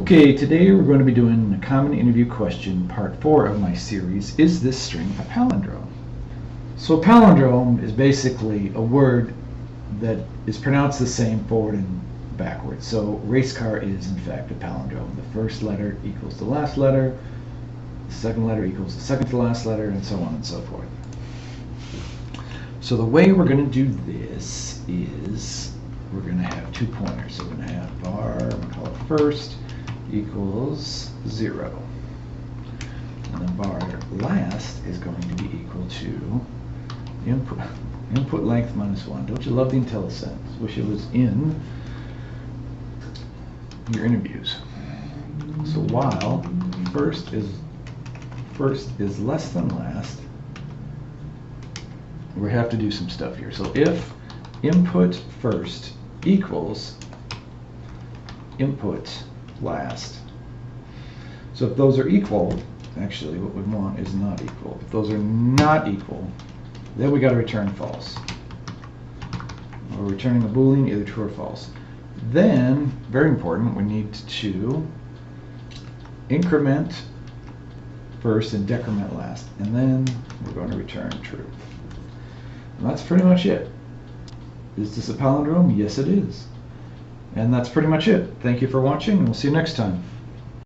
Okay, today we're going to be doing a common interview question, part 4 of my series, Is This String a Palindrome? So a palindrome is basically a word that is pronounced the same forward and backwards. So race car is in fact a palindrome. The first letter equals the last letter, the second letter equals the second to last letter, and so on and so forth. So the way we're going to do this is we're going to have 2 pointers. So we're going to have bar, I'm going to call it first, equals 0. And the bar last is going to be equal to input length minus 1. Don't you love the IntelliSense? Wish it was in your interviews. So while first is less than last, we have to do some stuff here. So if input first equals input last. So if those are equal, actually what we want is not equal. If those are not equal, then we got to return false. We're returning a Boolean, either true or false. Then, very important, we need to increment first and decrement last. And then we're going to return true. And that's pretty much it. Is this a palindrome? Yes, it is. And that's pretty much it. Thank you for watching, and we'll see you next time.